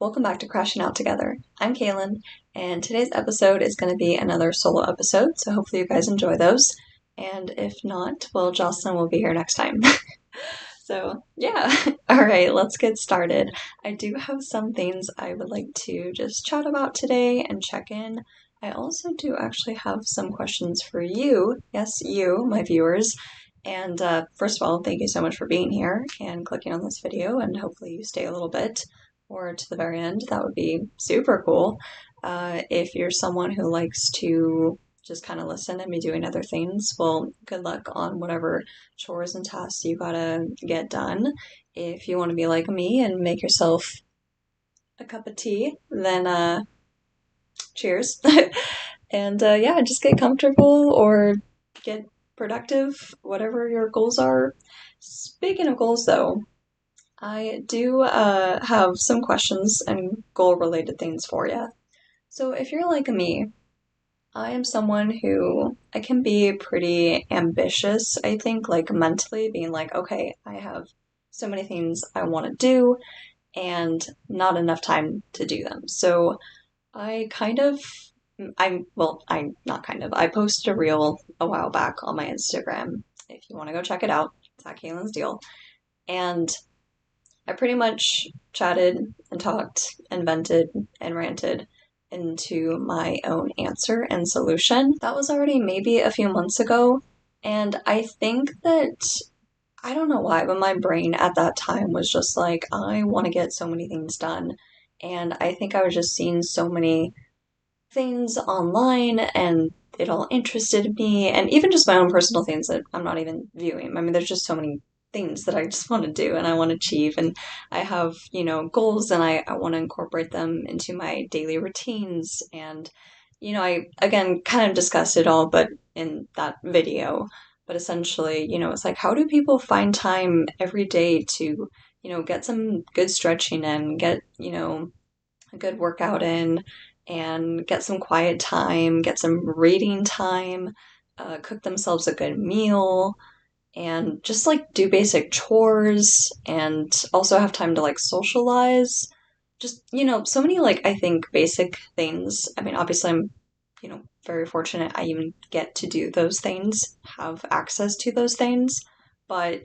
Welcome back to Crashing Out Together. I'm Cailin, and today's episode is going to be another solo episode, so hopefully you guys enjoy those. And if not, well, Joslyn will be here next time. So, yeah. All right, let's get started. I do have some things I would like to just chat about today and check in. I also do actually have some questions for you. Yes, you, my viewers. And first of all, thank you so much for being here and clicking on this video, and hopefully you stay a little bit or to the very end. That would be super cool. If you're someone who likes to just kind of listen and be doing other things, well, good luck on whatever chores and tasks you gotta get done. If you want to be like me and make yourself a cup of tea, then cheers. And yeah, just get comfortable or get productive, whatever your goals are. Speaking of goals, though, I do have some questions and goal related things for you. So, if you're like me, I am someone who I can be pretty ambitious, I think, like mentally, being like, okay, I have so many things I want to do and not enough time to do them. So, I kind of I posted a reel a while back on my Instagram. If you want to go check it out, it's at Caitlin's Deal. And I pretty much chatted and talked and vented and ranted into my own answer and solution. That was already maybe a few months ago. And I think that, I don't know why, but my brain at that time was just like, I want to get so many things done. And I think I was just seeing so many things online and it all interested me, and even just my own personal things that I'm not even viewing. I mean, there's just so many things that I just want to do and I want to achieve, and I have, goals, and I want to incorporate them into my daily routines. And, I again kind of discussed it all, but in that video. But essentially, it's like, how do people find time every day to, get some good stretching in, get, a good workout in, and get some quiet time, get some reading time, cook themselves a good meal, and just like do basic chores and also have time to like socialize. Just, so many like I think basic things. I mean, obviously I'm, very fortunate I even get to do those things, have access to those things. But,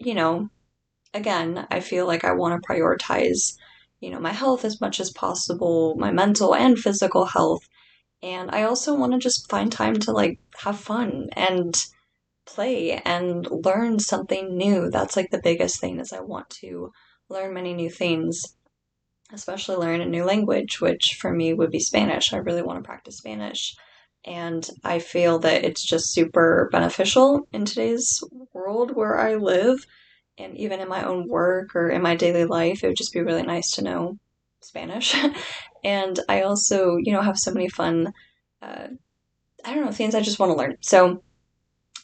again, I feel like I want to prioritize, my health as much as possible, my mental and physical health. And I also want to just find time to like have fun and play and learn something new. That's like the biggest thing is I want to learn many new things, especially learn a new language, which for me would be Spanish. I really want to practice Spanish. And I feel that it's just super beneficial in today's world where I live, and even in my own work or in my daily life. It would just be really nice to know Spanish. And I also, have so many fun, uh, I don't know, things I just want to learn. So,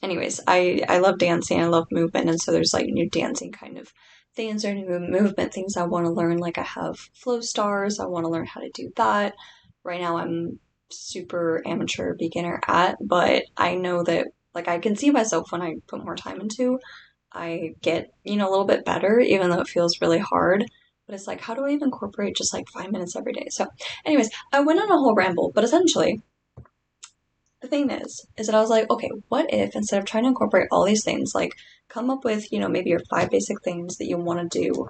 anyways, I love dancing, I love movement, and so there's like new dancing kind of things or new movement things I want to learn. Like I have flow stars, I want to learn how to do that. Right now I'm super amateur beginner at, but I know that like I can see myself when I put more time into, I get, a little bit better, even though it feels really hard. But it's like, how do I even incorporate just like 5 minutes every day? So, anyways, I went on a whole ramble, but essentially, the thing is that I was like, okay, what if instead of trying to incorporate all these things, like come up with, maybe your 5 basic things that you want to do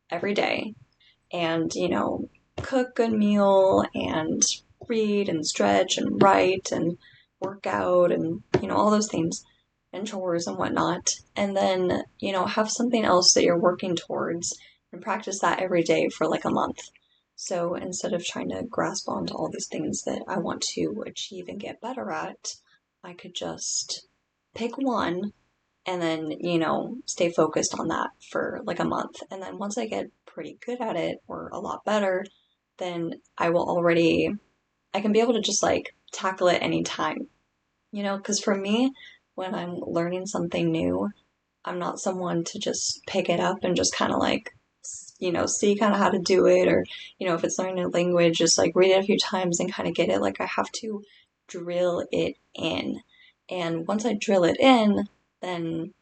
every day and, cook good meal and read and stretch and write and work out and, all those things and chores and whatnot. And then, have something else that you're working towards and practice that every day for like a month. So instead of trying to grasp onto all these things that I want to achieve and get better at, I could just pick one and then, stay focused on that for like a month. And then once I get pretty good at it or a lot better, then I can be able to just like tackle it anytime, because for me, when I'm learning something new, I'm not someone to just pick it up and just kind of like, see kind of how to do it. Or, if it's learning a language, just like read it a few times and kind of get it. Like I have to drill it in. And once I drill it in, then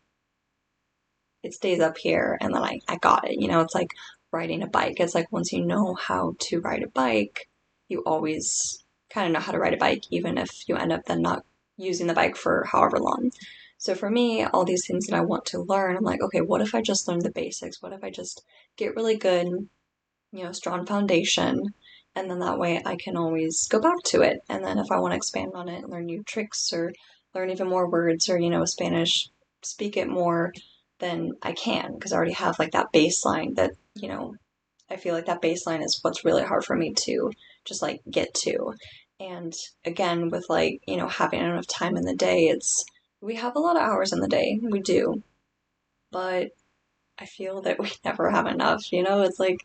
it stays up here and then I got it. It's like riding a bike. It's like once you know how to ride a bike, you always kind of know how to ride a bike, even if you end up then not using the bike for however long. So for me, all these things that I want to learn, I'm like, okay, what if I just learn the basics? What if I just get really good, strong foundation, and then that way I can always go back to it. And then if I want to expand on it and learn new tricks or learn even more words or, Spanish, speak it more, then I can because I already have like that baseline that, I feel like that baseline is what's really hard for me to just like get to. And again, with like, having enough time in the day, we have a lot of hours in the day. We do. But I feel that we never have enough, It's like,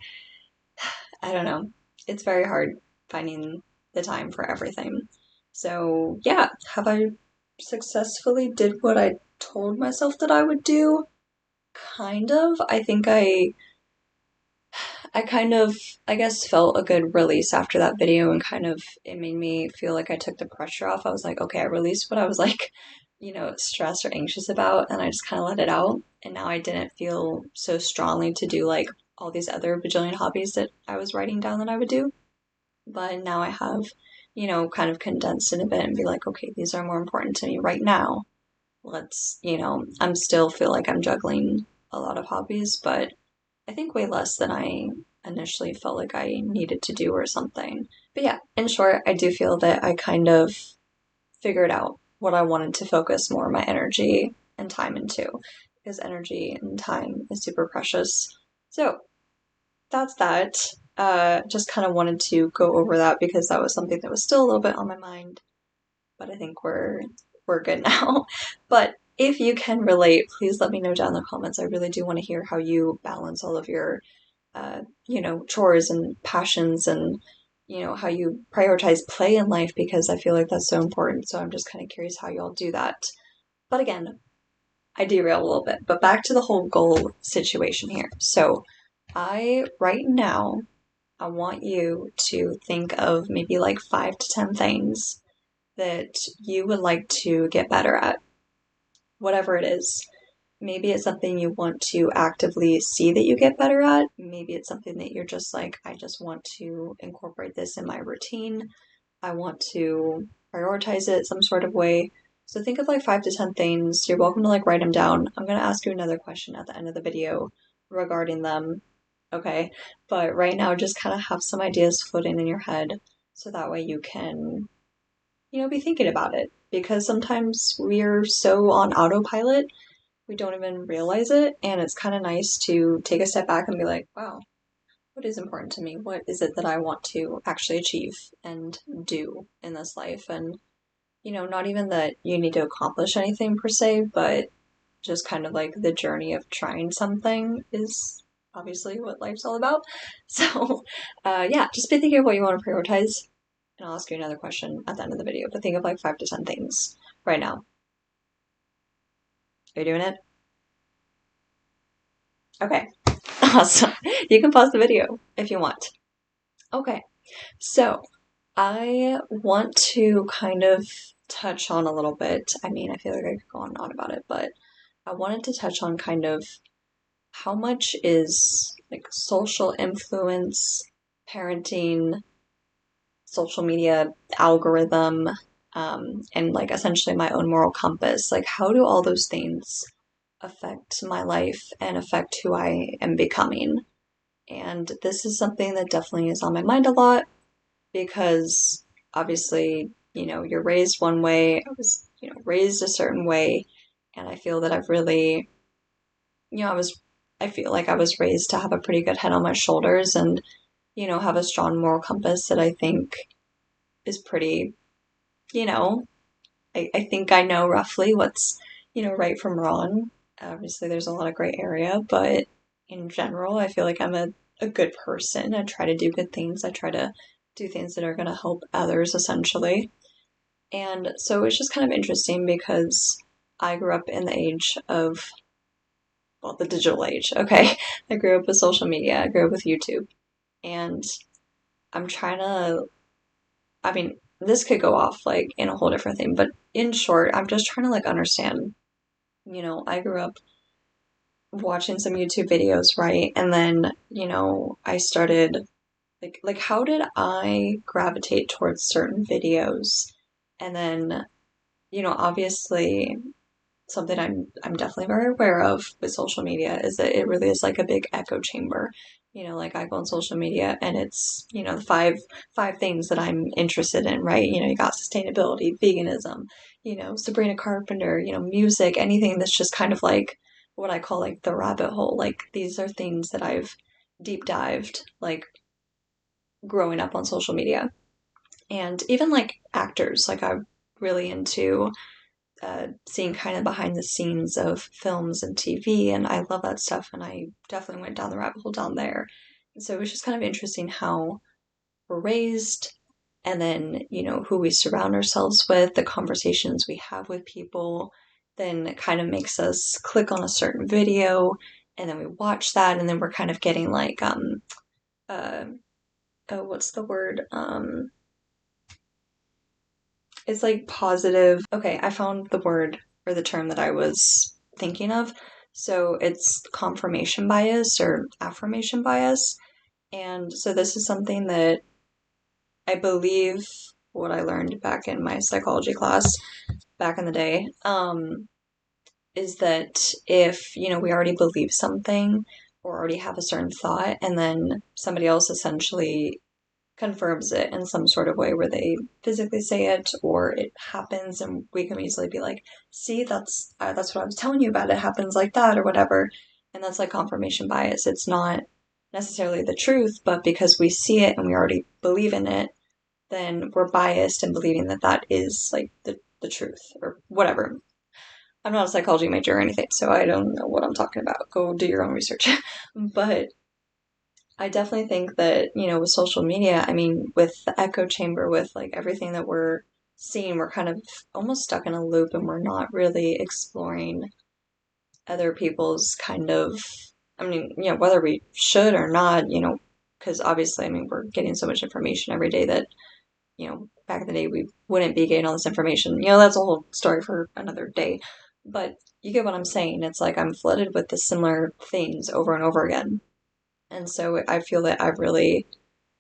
I don't know. It's very hard finding the time for everything. So, yeah, have I successfully did what I told myself that I would do? Kind of. I kind of, I guess, felt a good release after that video and kind of, it made me feel like I took the pressure off. I was like, okay, I released what I was like, stressed or anxious about, and I just kind of let it out. And now I didn't feel so strongly to do like all these other bajillion hobbies that I was writing down that I would do. But now I have, kind of condensed it a bit and be like, okay, these are more important to me right now. I'm still feel like I'm juggling a lot of hobbies, but I think way less than I initially felt like I needed to do or something. But yeah, in short, I do feel that I kind of figured out what I wanted to focus more of my energy and time into because energy and time is super precious. So that's that. Just kind of wanted to go over that because that was something that was still a little bit on my mind, but I think we're good now. But if you can relate, please let me know down in the comments. I really do want to hear how you balance all of your, chores and passions and, how you prioritize play in life because I feel like that's so important. So I'm just kind of curious how y'all do that. But again, I derailed a little bit, but back to the whole goal situation here. So right now, I want you to think of maybe like 5 to 10 things that you would like to get better at, whatever it is. Maybe it's something you want to actively see that you get better at. Maybe it's something that you're just like, I just want to incorporate this in my routine. I want to prioritize it some sort of way. So think of like 5 to 10 things. You're welcome to like write them down. I'm going to ask you another question at the end of the video regarding them. Okay. But right now, just kind of have some ideas floating in your head so that way you can, be thinking about it. Because sometimes we're so on autopilot, we don't even realize it. And it's kind of nice to take a step back and be like, wow, what is important to me? What is it that I want to actually achieve and do in this life? And, not even that you need to accomplish anything per se, but just kind of like the journey of trying something is obviously what life's all about. So, yeah, just be thinking of what you want to prioritize. And I'll ask you another question at the end of the video, but think of like 5 to 10 things right now. Are you doing it? Okay, awesome. You can pause the video if you want. Okay, so I want to kind of touch on a little bit. I mean, I feel like I could go on and on about it, but I wanted to touch on kind of how much is like social influence, parenting, social media algorithm, and like essentially my own moral compass. Like, how do all those things affect my life and affect who I am becoming? And this is something that definitely is on my mind a lot because obviously, you're raised one way. I was, raised a certain way. And I feel that I've really, I feel like I was raised to have a pretty good head on my shoulders and, have a strong moral compass that I think is pretty, you know, I think I know roughly what's, right from wrong. Obviously, there's a lot of gray area, but in general, I feel like I'm a good person. I try to do good things. I try to do things that are going to help others, essentially. And so it's just kind of interesting because I grew up in the age of, well, the digital age, okay? I grew up with social media. I grew up with YouTube. And I'm trying to, I mean, this could go off like in a whole different thing, but in short, I'm just trying to like understand, I grew up watching some YouTube videos, right? And then, I started like how did I gravitate towards certain videos? And then, obviously something I'm definitely very aware of with social media is that it really is like a big echo chamber. Like I go on social media and it's, the five things that I'm interested in, right? You got sustainability, veganism, Sabrina Carpenter, music, anything that's just kind of like what I call like the rabbit hole. Like these are things that I've deep dived like growing up on social media. And even like actors, like I'm really into seeing kind of behind the scenes of films and TV, and I love that stuff. And I definitely went down the rabbit hole down there. And so it was just kind of interesting how we're raised, and then who we surround ourselves with, the conversations we have with people. Then it kind of makes us click on a certain video, and then we watch that, and then we're kind of getting like uh oh, what's the word it's like positive. Okay, I found the word or the term that I was thinking of. So it's confirmation bias or affirmation bias. And so this is something that I believe what I learned back in my psychology class back in the day, is that if, we already believe something or already have a certain thought, and then somebody else essentially confirms it in some sort of way where they physically say it or it happens, and we can easily be like, see, that's what I was telling you about, it happens like that or whatever. And that's like confirmation bias. It's not necessarily the truth, but because we see it and we already believe in it, then we're biased in believing that that is like the truth or whatever. I'm not a psychology major or anything, so I don't know what I'm talking about. Go do your own research. But I definitely think that, with social media, I mean, with the echo chamber, with like everything that we're seeing, we're kind of almost stuck in a loop, and we're not really exploring other people's kind of, I mean, whether we should or not, because obviously, I mean, we're getting so much information every day that, back in the day, we wouldn't be getting all this information. That's a whole story for another day. But you get what I'm saying. It's like I'm flooded with the similar things over and over again. And so I feel that I've really,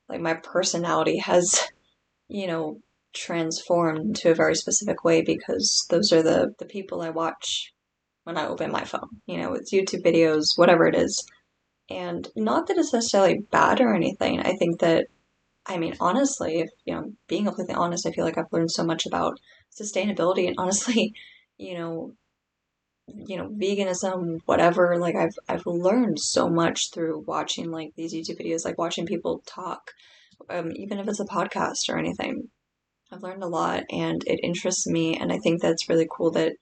like, my personality has, you know, transformed to a very specific way because those are the people I watch when I open my phone. It's YouTube videos, whatever it is. And not that it's necessarily bad or anything. I think that, I mean, honestly, if, being completely honest, I feel like I've learned so much about sustainability and honestly, you know, veganism, whatever. Like I've learned so much through watching like these YouTube videos, like watching people talk, even if it's a podcast or anything. I've learned a lot, and it interests me, and I think that's really cool that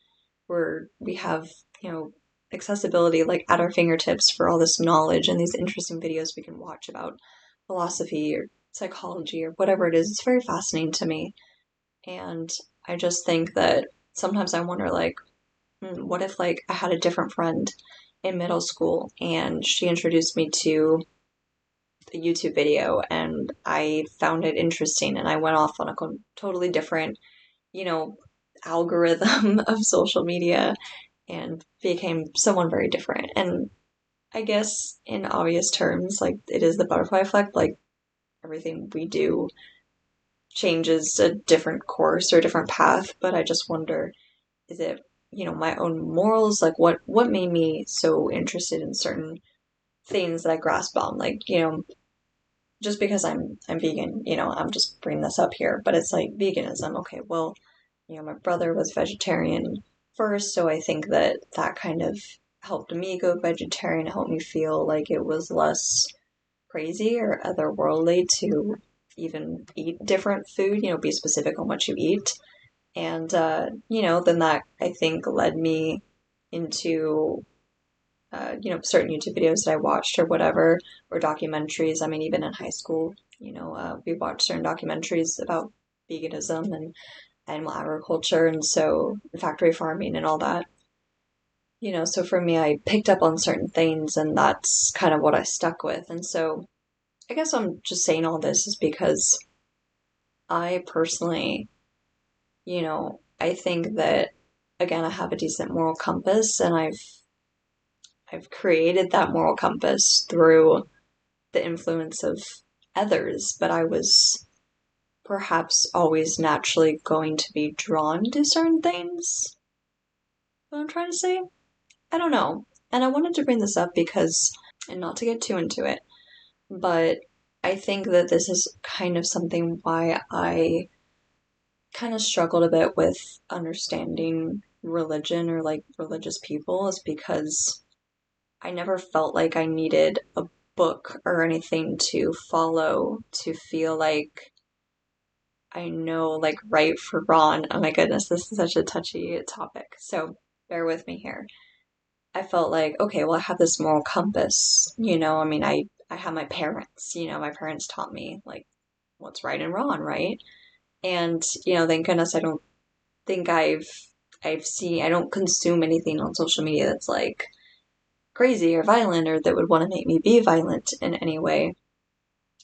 we have accessibility like at our fingertips for all this knowledge and these interesting videos we can watch about philosophy or psychology or whatever it is. It's very fascinating to me, and I just think that sometimes I wonder like, what if like I had a different friend in middle school and she introduced me to a YouTube video and I found it interesting and I went off on a totally different, you know, algorithm of social media and became someone very different. And I guess in obvious terms, like it is the butterfly effect, like everything we do changes a different course or a different path, but I just wonder, is it, my own morals? Like what made me so interested in certain things that I grasp on? Like, just because I'm vegan, I'm just bringing this up here, but it's like veganism. Okay, well, my brother was vegetarian first, so I think that that kind of helped me go vegetarian, helped me feel like it was less crazy or otherworldly to even eat different food, be specific on what you eat. And, then that I think led me into, certain YouTube videos that I watched or whatever, or documentaries. I mean, even in high school, we watched certain documentaries about veganism and animal agriculture, and so factory farming and all that. So for me, I picked up on certain things, and that's kind of what I stuck with. And so I guess I'm just saying all this is because I personally, I think that, again, I have a decent moral compass, and I've created that moral compass through the influence of others, but I was perhaps always naturally going to be drawn to certain things. What I'm trying to say? I don't know. And I wanted to bring this up because, and not to get too into it, but I think that this is kind of something why I kind of struggled a bit with understanding religion or like religious people is because I never felt like I needed a book or anything to follow to feel like I know like right for wrong. Oh my goodness, this is such a touchy topic. So bear with me here. I felt like, okay, well, I have this moral compass. I mean, I have my parents, my parents taught me like what's right and wrong, right? And, thank goodness I don't think I've seen, I don't consume anything on social media that's like crazy or violent or that would want to make me be violent in any way.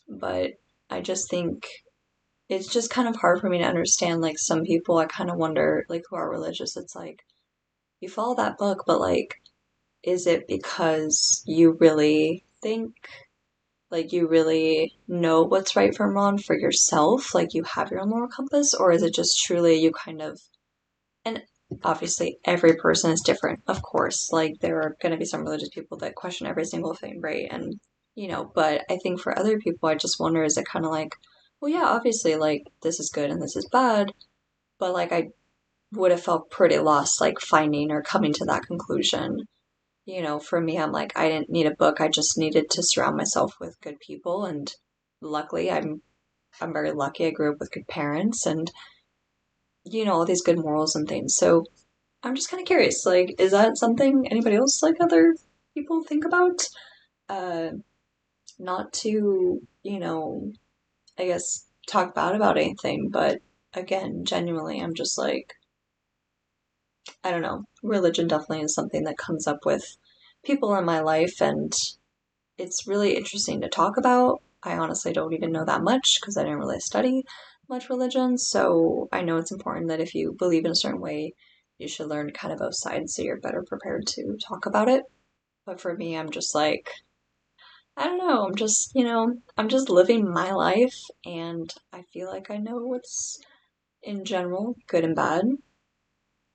But I just think it's just kind of hard for me to understand. Like some people, I kind of wonder, like who are religious. It's like you follow that book, but like, is it because you really think, like you really know what's right from wrong for yourself, like you have your own moral compass, or is it just truly you kind of, and obviously every person is different, of course. Like there are going to be some religious people that question every single thing, right? And but I think for other people, I just wonder, is it kind of like, well, yeah, obviously, like this is good and this is bad, but like I would have felt pretty lost, like finding or coming to that conclusion. For me, I'm like, I didn't need a book. I just needed to surround myself with good people. And luckily, I'm very lucky. I grew up with good parents and, all these good morals and things. So I'm just kind of curious, like, is that something anybody else, like other people think about? Uh, Not to, I guess talk bad about anything, but again, genuinely, I'm just like, I don't know. Religion definitely is something that comes up with people in my life, and it's really interesting to talk about. I honestly don't even know that much because I didn't really study much religion. So I know it's important that if you believe in a certain way, you should learn kind of both sides so you're better prepared to talk about it. But for me, I'm just like, I don't know. I'm just living my life and I feel like I know what's in general good and bad.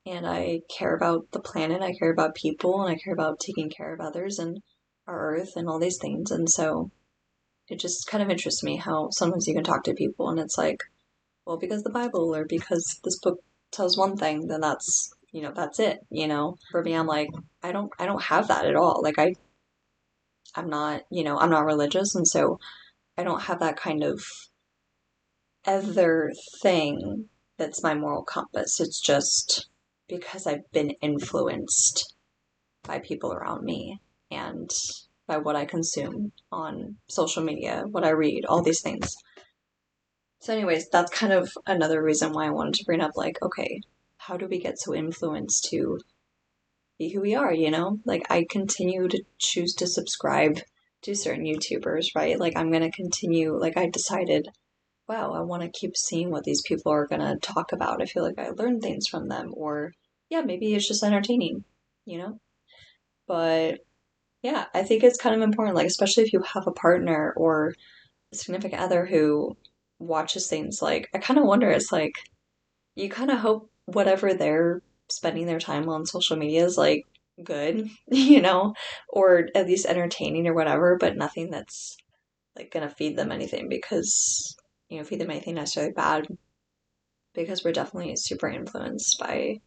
And I care about the planet, I care about people, and I care about taking care of others and our earth and all these things. And so it just kind of interests me how sometimes you can talk to people and it's like, well, because the Bible or because this book tells one thing, then that's it. For me, I'm like, I don't have that at all. Like I'm not religious, and so I don't have that kind of other thing that's my moral compass. It's just because I've been influenced by people around me and by what I consume on social media, what I read, all these things. So, anyways, that's kind of another reason why I wanted to bring up, like, okay, how do we get so influenced to be who we are? Like, I continue to choose to subscribe to certain YouTubers, right? Like, I'm going to continue, like, I decided, wow, I want to keep seeing what these people are going to talk about. I feel like I learn things from them, or yeah, maybe it's just entertaining, you know? But yeah, I think it's kind of important, like, especially if you have a partner or a significant other who watches things, like, I kind of wonder, it's like, you kind of hope whatever they're spending their time on social media is, like, good, or at least entertaining or whatever, but nothing that's, like, gonna feed them anything because, feed them anything necessarily bad because we're definitely super influenced by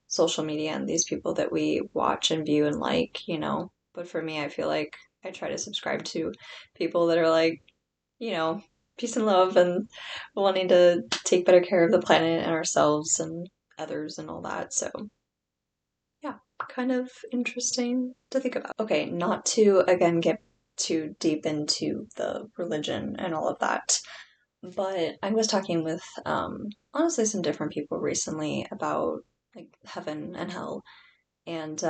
social media and these people that we watch and view and like. But for me, I feel like I try to subscribe to people that are like, you know, peace and love and wanting to take better care of the planet and ourselves and others and all that. So, yeah, kind of interesting to think about. Okay, not to again get too deep into the religion and all of that, but I was talking with honestly some different people recently about like heaven and hell, and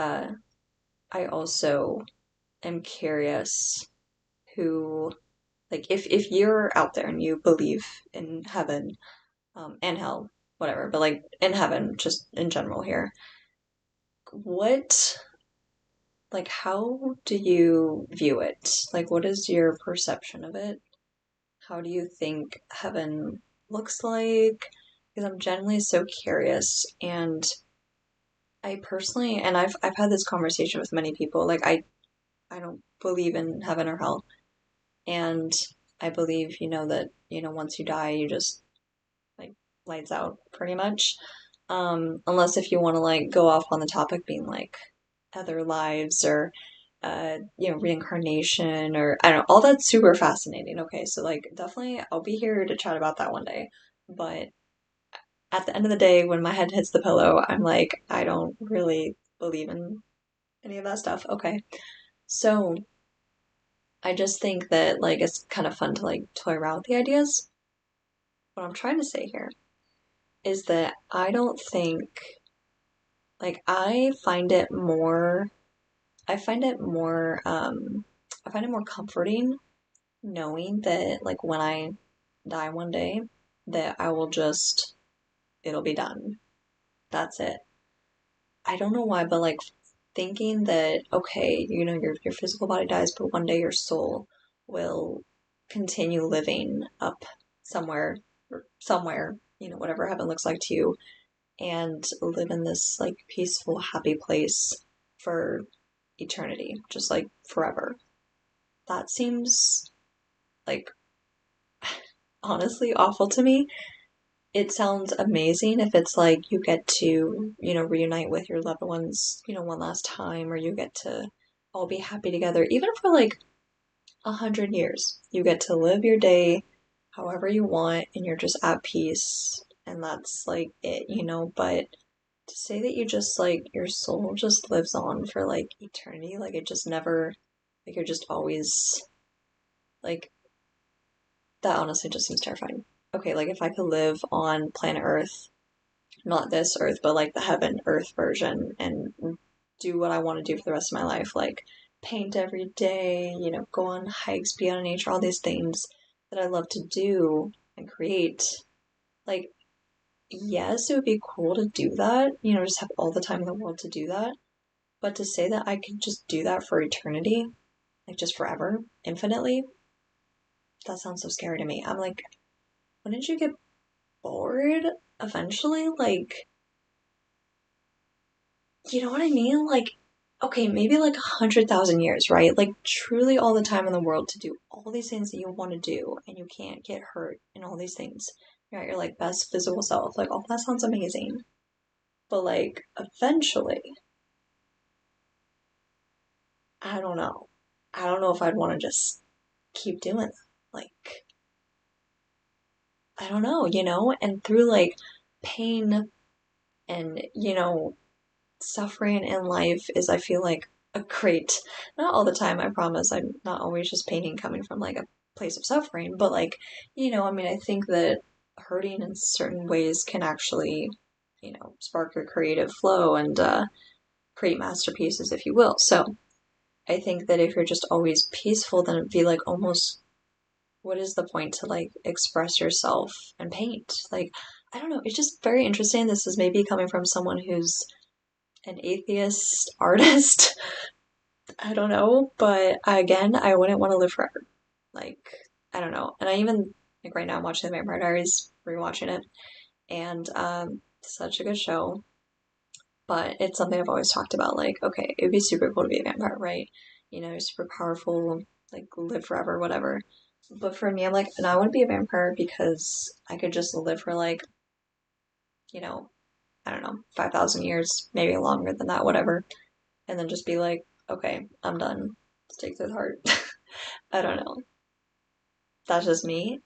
I also am curious who, like, if you're out there and you believe in heaven and hell, whatever, but like in heaven, just in general here, what like, how do you view it? Like, what is your perception of it? How do you think heaven looks like? Because I'm genuinely so curious, and I personally, and I've had this conversation with many people. Like, I don't believe in heaven or hell, and I believe, that once you die, you just like lights out pretty much. Unless if you want to like go off on the topic being like other lives or reincarnation or I don't know, all that's super fascinating. Okay, so like definitely I'll be here to chat about that one day. But at the end of the day, when my head hits the pillow, I'm like, I don't really believe in any of that stuff. Okay. So I just think that like it's kind of fun to like toy around with the ideas. What I'm trying to say here is that I don't think like I find it more I find it more comforting knowing that like when I die one day that I will just it'll be done. That's it. I don't know why, but like thinking that okay, your physical body dies, but one day your soul will continue living up somewhere somewhere, whatever heaven looks like to you, and live in this like peaceful, happy place for eternity, just like forever. That seems like honestly awful to me. It sounds amazing if it's like you get to, reunite with your loved ones, one last time, or you get to all be happy together, even for like 100 years. You get to live your day however you want and you're just at peace. And that's like it. But to say that you just like your soul just lives on for like eternity, like it just never, like you're just always like that honestly just seems terrifying. Okay, like if I could live on planet Earth, not this Earth, but like the heaven Earth version, and do what I want to do for the rest of my life, like paint every day, go on hikes, be out in nature, all these things that I love to do and create. Like, yes, it would be cool to do that, just have all the time in the world to do that. But to say that I could just do that for eternity, like just forever, infinitely, that sounds so scary to me. I'm like, wouldn't you get bored eventually? Like, you know what I mean? Like, okay, maybe like 100,000 years, right? Like, truly all the time in the world to do all these things that you want to do and you can't get hurt and all these things. You're at your like best physical self. Like, all that sounds amazing. But like, eventually, I don't know. I don't know if I'd want to just keep doing that. Like, I don't know, And through like pain and, suffering in life is, I feel like, a great, not all the time, I promise. I'm not always just painting coming from like a place of suffering, but like, I mean, I think that hurting in certain ways can actually, spark your creative flow and create masterpieces, if you will. So I think that if you're just always peaceful, then it'd be like almost what is the point to like express yourself and paint? Like, I don't know. It's just very interesting. This is maybe coming from someone who's an atheist artist. I don't know, but again, I wouldn't want to live forever. Like, I don't know. And I even like right now I'm watching The Vampire Diaries, rewatching it, and such a good show. But it's something I've always talked about. Like, okay, it would be super cool to be a vampire, right? Super powerful, like live forever, whatever. But for me, I'm like, no, I want to be a vampire because I could just live for like, you know, I don't know, 5,000 years, maybe longer than that, whatever. And then just be like, okay, I'm done. Take to the heart. I don't know. That's just me.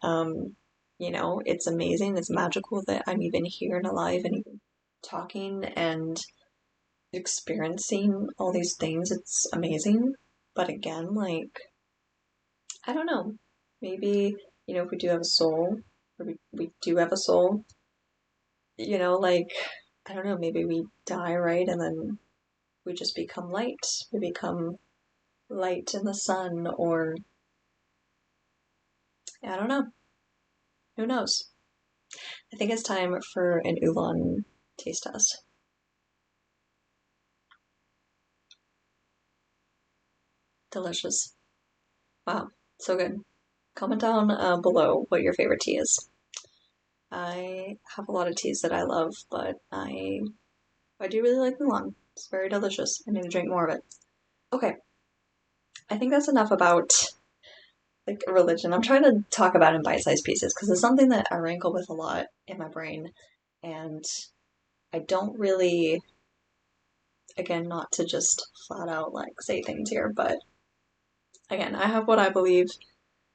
It's amazing. It's magical that I'm even here and alive and even talking and experiencing all these things. It's amazing. But again, like, I don't know. Maybe, if we do have a soul, or we do have a soul, like, I don't know, maybe we die, right? And then we just become light. We become light in the sun, or I don't know. Who knows? I think it's time for an oolong taste test. Delicious. Wow, so good. Comment down below what your favorite tea is. I have a lot of teas that I love, but I do really like oolong. It's very delicious. I need to drink more of it. Okay, I think that's enough about like religion. I'm trying to talk about it in bite-sized pieces because it's something that I wrangle with a lot in my brain, and I don't really, again, not to just flat out like say things here, but again, I have what I believe,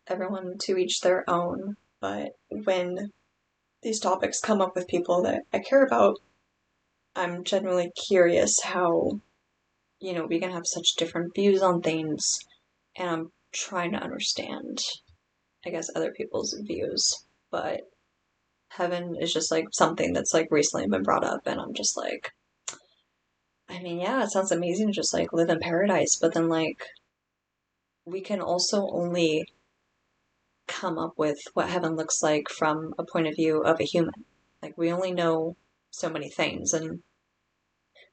everyone to each their own, but when these topics come up with people that I care about, I'm genuinely curious how, we can have such different views on things, and I'm trying to understand, I guess, other people's views. But heaven is just like something that's like recently been brought up, and I'm just like, I mean, yeah, it sounds amazing to just like live in paradise, but then like we can also only come up with what heaven looks like from a point of view of a human. Like we only know so many things, and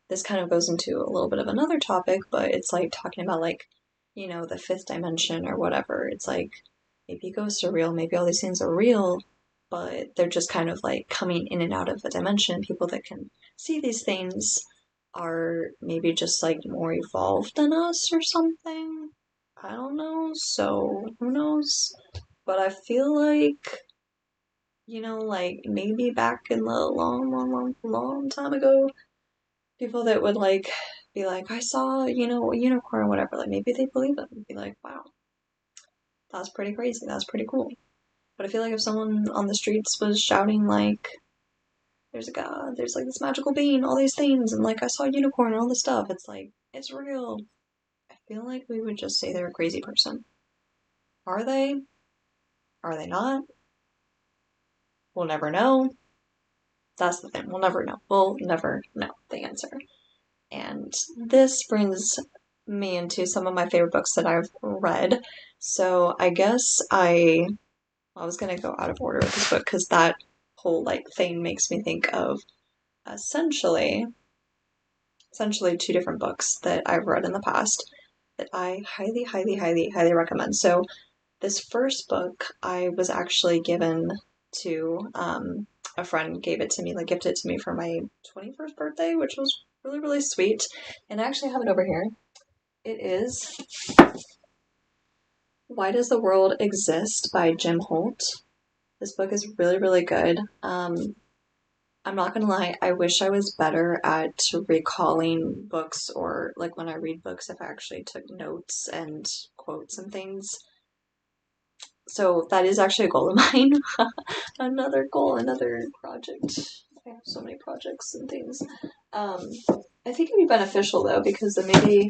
this kind of goes into a little bit of another topic, but it's like talking about like, the fifth dimension or whatever. It's like maybe ghosts are real, maybe all these things are real, but they're just kind of like coming in and out of a dimension. People that can see these things are maybe just like more evolved than us or something. I don't know, so who knows? But I feel like, like maybe back in the long, long, long, long time ago, people that would like be like, I saw, a unicorn or whatever, like maybe they believe it and be like, wow, that's pretty crazy, that's pretty cool. But I feel like if someone on the streets was shouting like, there's a god, there's like this magical being, all these things, and like I saw a unicorn and all this stuff, it's like, it's real. I feel like we would just say they're a crazy person. Are they? Are they not? We'll never know. That's the thing. We'll never know. We'll never know the answer. And this brings me into some of my favorite books that I've read. So I guess I was gonna go out of order with this book because that whole like thing makes me think of essentially two different books that I've read in the past that I highly, highly, highly, highly recommend. So this first book I was actually given to a friend gave it to me, like gifted it to me for my 21st birthday, which was really, really sweet. And I actually have it over here. It is Why Does the World Exist by Jim Holt. This book is really, really good. I'm not gonna lie, I wish I was better at recalling books, or like when I read books, if I actually took notes and quotes and things. So that is actually a goal of mine. Another goal, another project. I have so many projects and things. I think it'd be beneficial though, because then maybe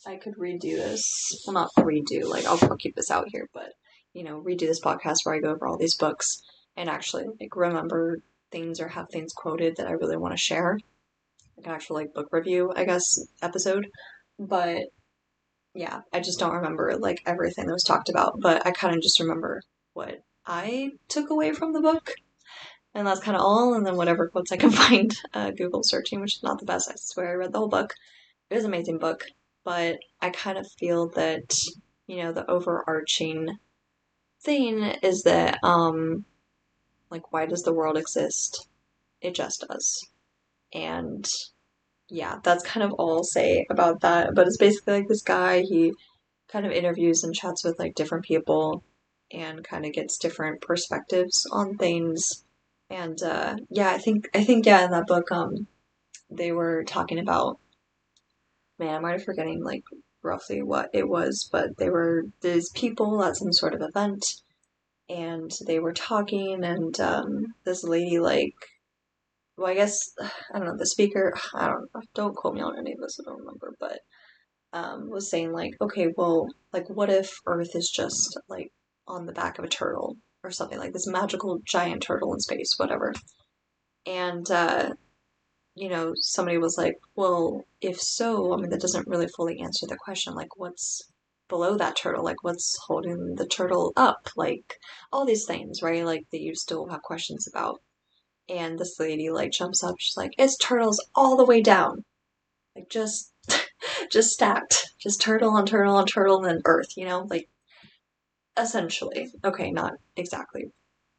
I could redo this. Well, not redo, like I'll keep this out here, but redo this podcast where I go over all these books and actually like remember things or have things quoted that I really want to share. Like an actual like book review, I guess, episode. But yeah, I just don't remember like everything that was talked about, but I kind of just remember what I took away from the book, and that's kind of all. And then whatever quotes I can find, Google searching, which is not the best. I swear I read the whole book. It was an amazing book, but I kind of feel that the overarching thing is that like why does the world exist? It just does, and yeah, that's kind of all I'll say about that. But it's basically like this guy, he kind of interviews and chats with like different people and kind of gets different perspectives on things. And yeah, I think yeah, in that book they were talking about, man, I'm already forgetting like roughly what it was, but they were these people at some sort of event and they were talking, and this lady like, well, I guess I don't know, the speaker, I don't quote me on any of this, I don't remember, but was saying like, okay, well, like what if Earth is just like on the back of a turtle or something, like this magical giant turtle in space, whatever. And somebody was like, well, if so, I mean, that doesn't really fully answer the question. Like, what's below that turtle? Like, what's holding the turtle up? Like, all these things, right? Like, that you still have questions about. And this lady, like, jumps up. She's like, it's turtles all the way down. Like, just just stacked. Just turtle on turtle on turtle and then earth, like essentially. Okay, not exactly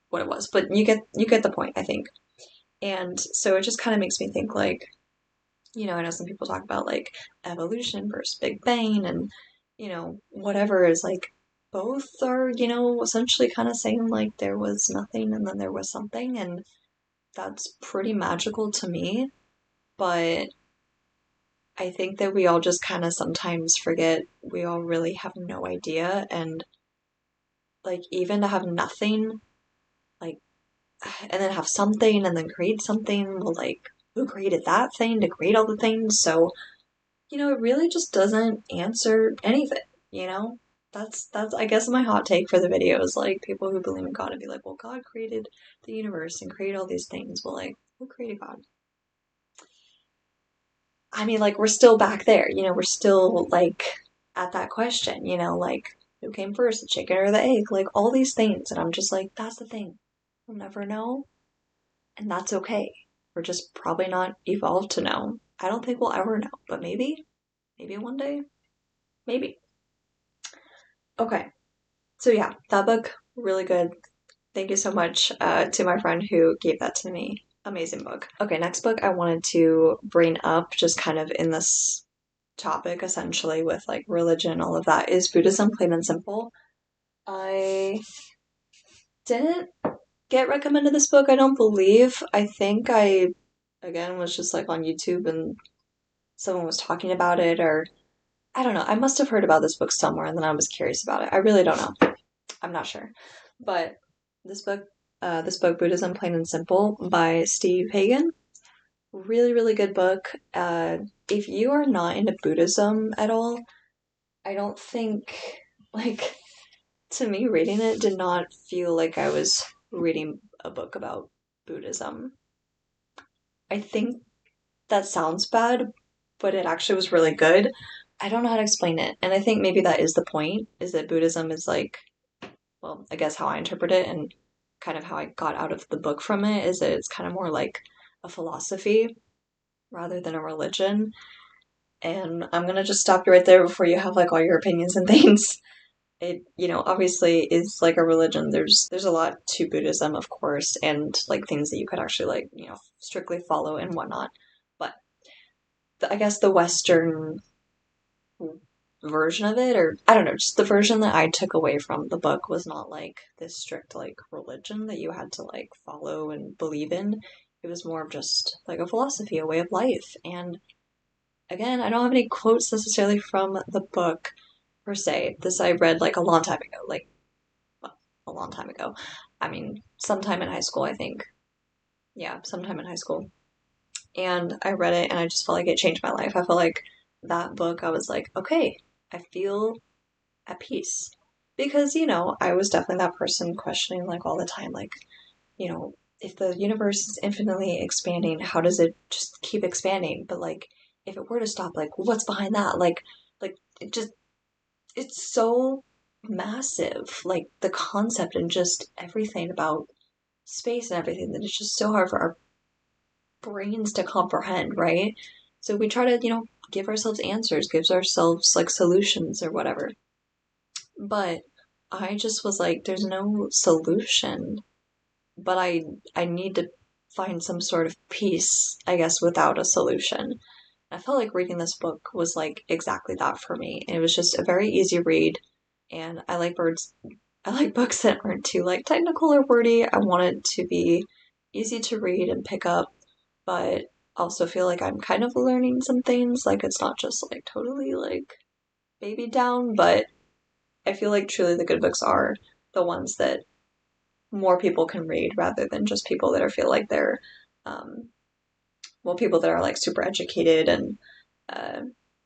what it was, but you get the point, I think. And so it just kind of makes me think like, I know some people talk about like evolution versus Big Bang and, whatever is like both are, essentially kind of saying like there was nothing and then there was something, and that's pretty magical to me. But I think that we all just kind of sometimes forget we all really have no idea. And like, even to have nothing, like, and then have something and then create something, well, like, who created that thing to create all the things? So, it really just doesn't answer anything, you know? That's I guess my hot take for the video is like people who believe in God and be like, well, God created the universe and created all these things. Well, like, who created God? I mean, like, we're still back there, we're still like at that question, like, who came first, the chicken or the egg? Like, all these things. And I'm just like, that's the thing. We'll never know. And that's okay. We're just probably not evolved to know. I don't think we'll ever know, but maybe one day, maybe. Okay. So yeah, that book, really good. Thank you so much to my friend who gave that to me. Amazing book. Okay, next book I wanted to bring up, just kind of in this topic, essentially, with like religion, all of that, is Buddhism, Plain and Simple. I didn't get recommended this book, I don't believe. I think I, again, was just like on YouTube and someone was talking about it, or I don't know. I must have heard about this book somewhere and then I was curious about it. I really don't know. I'm not sure. But this book, Buddhism Plain and Simple by Steve Hagen, really, really good book. If you are not into Buddhism at all, I don't think, like, to me, reading it did not feel like I was reading a book about Buddhism. I think that sounds bad, but it actually was really good. I don't know how to explain it. And I think maybe that is the point, is that Buddhism is like, well, I guess how I interpret it and kind of how I got out of the book from it is that it's kind of more like a philosophy rather than a religion. And I'm gonna just stop you right there before you have like all your opinions and things. It, obviously is like a religion. There's a lot to Buddhism, of course, and like things that you could actually like, strictly follow and whatnot. But I guess the Western version of it, or I don't know, just the version that I took away from the book was not like this strict like religion that you had to like follow and believe in. It was more of just like a philosophy, a way of life. And again, I don't have any quotes necessarily from the book per se. This I read like a long time ago, like, well, a long time ago. I mean, sometime in high school, I think. Yeah, sometime in high school. And I read it and I just felt like it changed my life. I felt like that book, I was like, okay, I feel at peace. Because, I was definitely that person questioning like all the time, like, if the universe is infinitely expanding, how does it just keep expanding? But like, if it were to stop, like, what's behind that? Like it just, it's so massive, like the concept and just everything about space and everything, that it's just so hard for our brains to comprehend, right? So we try to, give ourselves answers, gives ourselves like solutions or whatever. But I just was like, there's no solution. But I need to find some sort of peace, I guess, without a solution. I felt like reading this book was like exactly that for me. And it was just a very easy read. And I like books that aren't too like technical or wordy. I want it to be easy to read and pick up, but also feel like I'm kind of learning some things. Like it's not just like totally like baby down, but I feel like truly the good books are the ones that more people can read rather than just people that are feel like they're, um, well, people that are like super educated and, uh,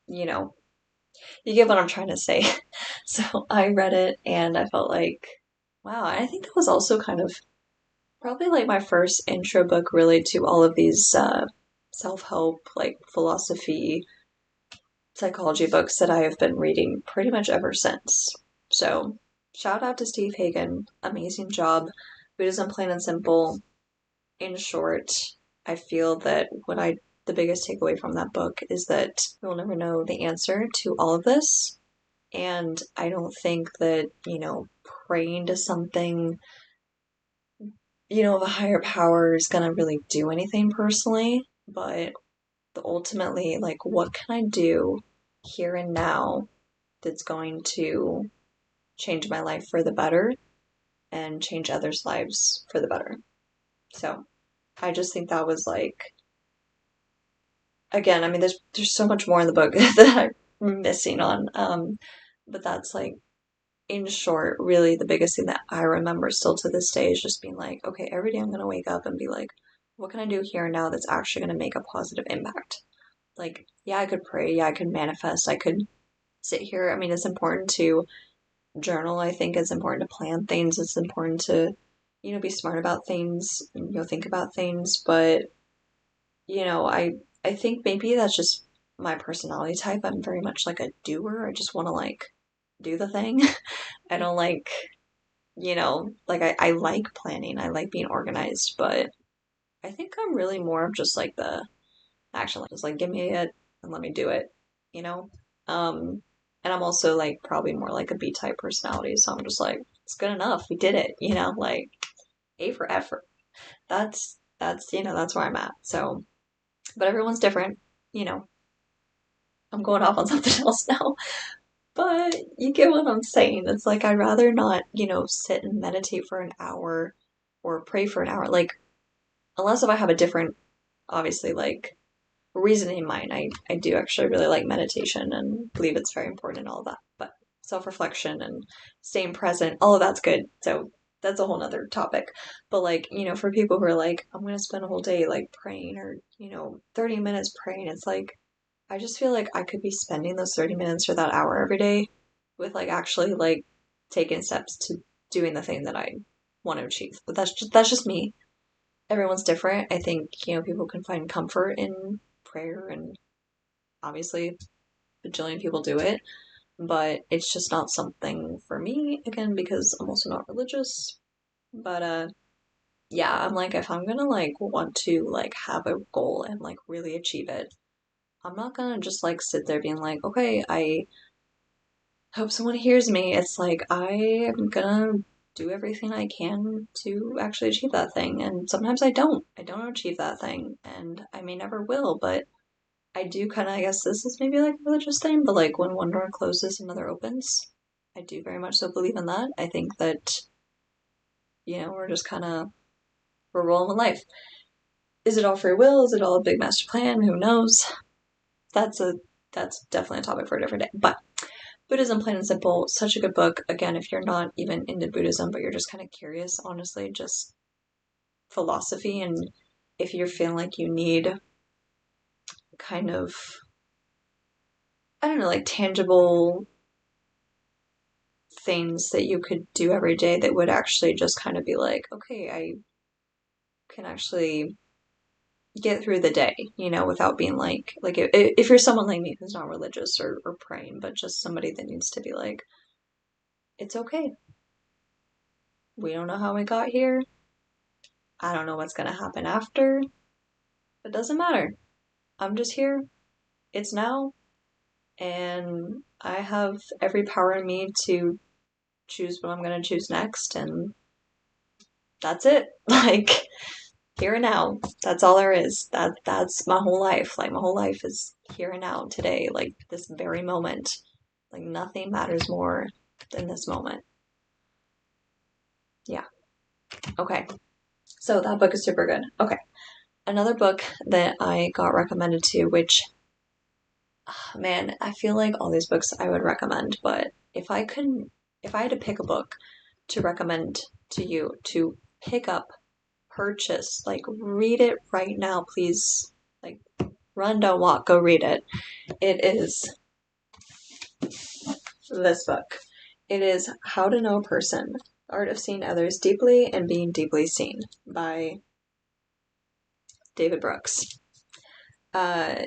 you know, you get what I'm trying to say. So I read it and I felt like, wow, I think that was also kind of probably like my first intro book really to all of these self help, like philosophy, psychology books that I have been reading pretty much ever since. So shout out to Steve Hagen. Amazing job. Buddhism Plain and Simple. In short, I feel that the biggest takeaway from that book is that we'll never know the answer to all of this. And I don't think that, praying to something, of a higher power is going to really do anything personally. But ultimately, like, what can I do here and now that's going to change my life for the better and change others' lives for the better? So I just think that was like, again, I mean, there's so much more in the book that I'm missing on. But that's like, in short, really the biggest thing that I remember still to this day is just being like, okay, every day I'm gonna wake up and be like, what can I do here and now that's actually gonna make a positive impact? Like, yeah, I could pray, yeah, I could manifest, I could sit here. I mean, it's important to journal. I think it's important to plan things. It's important to, be smart about things, and, think about things. But I think maybe that's just my personality type. I'm very much like a doer. I just want to like do the thing. I don't like, like I like planning. I like being organized, but I think I'm really more of just like the action, just like give me it and let me do it, you know? Um, and I'm also like probably more like a B type personality, so I'm just like, it's good enough. We did it, like A for effort. That's where I'm at. So, but everyone's different, you know. I'm going off on something else now. But you get what I'm saying. It's like I'd rather not, sit and meditate for an hour or pray for an hour. Like, unless if I have a different, obviously, like reasoning in mind. I do actually really like meditation and believe it's very important and all of that. But self-reflection and staying present, all of that's good. So that's a whole nother topic. But like, for people who are like, I'm gonna spend a whole day like praying or, 30 minutes praying, it's like I just feel like I could be spending those 30 minutes or that hour every day with like actually like taking steps to doing the thing that I want to achieve. But that's just me. Everyone's different. I think, people can find comfort in prayer and obviously a bajillion people do it, but it's just not something for me again because I'm also not religious. But yeah, I'm like if I'm gonna like want to like have a goal and like really achieve it, I'm not gonna just like sit there being like, okay, I hope someone hears me. It's like I am gonna do everything I can to actually achieve that thing. And sometimes I don't. I don't achieve that thing. And I may never will, but I do kind of, I guess this is maybe like a religious thing, but like when one door closes, another opens. I do very much so believe in that. I think that, we're just kind of, we're rolling with life. Is it all free will? Is it all a big master plan? Who knows? That's a, that's definitely a topic for a different day. But Buddhism, Plain and Simple, such a good book. Again, if you're not even into Buddhism, but you're just kind of curious, honestly, just philosophy. And if you're feeling like you need kind of, I don't know, like tangible things that you could do every day that would actually just kind of be like, okay, I can actually get through the day, without being like if you're someone like me who's not religious or praying, but just somebody that needs to be like, it's okay. We don't know how we got here. I don't know what's going to happen after. It doesn't matter. I'm just here. It's now. And I have every power in me to choose what I'm going to choose next. And that's it. Like, here and now. That's all there is. That's my whole life. Like, my whole life is here and now, today. Like, this very moment. Like, nothing matters more than this moment. Yeah. Okay. So, that book is super good. Okay. Another book that I got recommended to, which man, I feel like all these books I would recommend, but if I had to pick a book to recommend to you to pick up, purchase, like read it right now, please. Like run, don't walk, go read it. It is this book. It is How to Know a Person, The Art of Seeing Others Deeply and Being Deeply Seen by David Brooks. Oh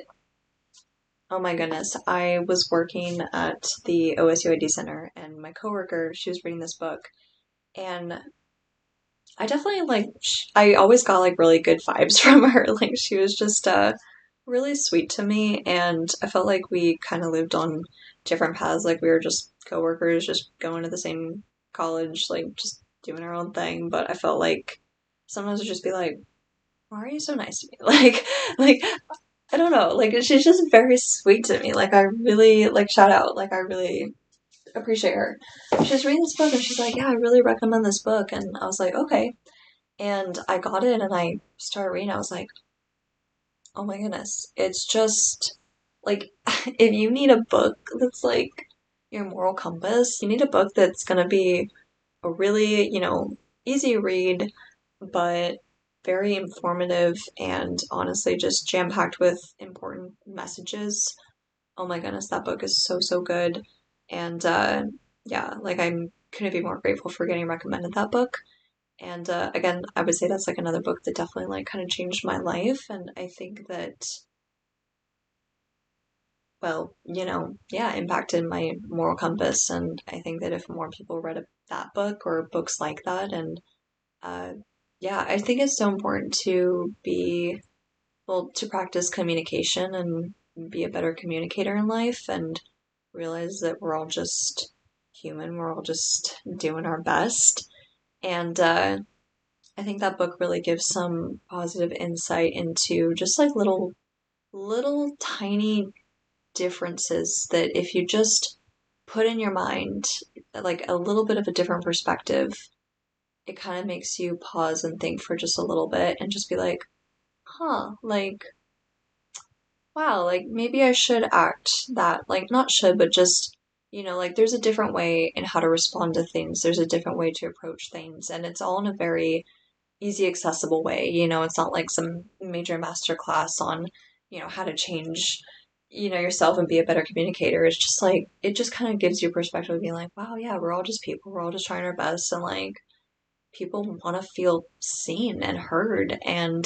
my goodness. I was working at the OSU ID Center and my coworker, she was reading this book and I definitely like, I always got like really good vibes from her. Like she was just, really sweet to me, and I felt like we kind of lived on different paths. Like we were just coworkers, just going to the same college, like just doing our own thing. But I felt like sometimes I'd just be like, "Why are you so nice to me?" Like I don't know. Like she's just very sweet to me. Like I really like shout out. Like I really appreciate her. She's reading this book and she's like, "Yeah, I really recommend this book." And I was like, "Okay." And I got it and I started reading. I was like, oh my goodness. It's just like if you need a book that's like your moral compass, you need a book that's gonna be a really, easy read, but very informative and honestly just jam packed with important messages. Oh my goodness, that book is so, so good. And yeah, like I couldn't be more grateful for getting recommended that book. And again, I would say that's like another book that definitely like kind of changed my life. And I think that, well, yeah, impacted my moral compass. And I think that if more people read that book or books like that, and uh, yeah, I think it's so important to well, to practice communication and be a better communicator in life and realize that we're all just human. We're all just doing our best. And I think that book really gives some positive insight into just like little tiny differences that if you just put in your mind like a little bit of a different perspective, it kind of makes you pause and think for just a little bit and just be like, huh, like, wow, like maybe I should act that, like, not should, but just, like there's a different way in how to respond to things. There's a different way to approach things, and it's all in a very easy, accessible way. It's not like some major master class on, how to change, yourself and be a better communicator. It's just like, it just kind of gives you perspective of being like, wow, yeah, we're all just people. We're all just trying our best. And like, people want to feel seen and heard. And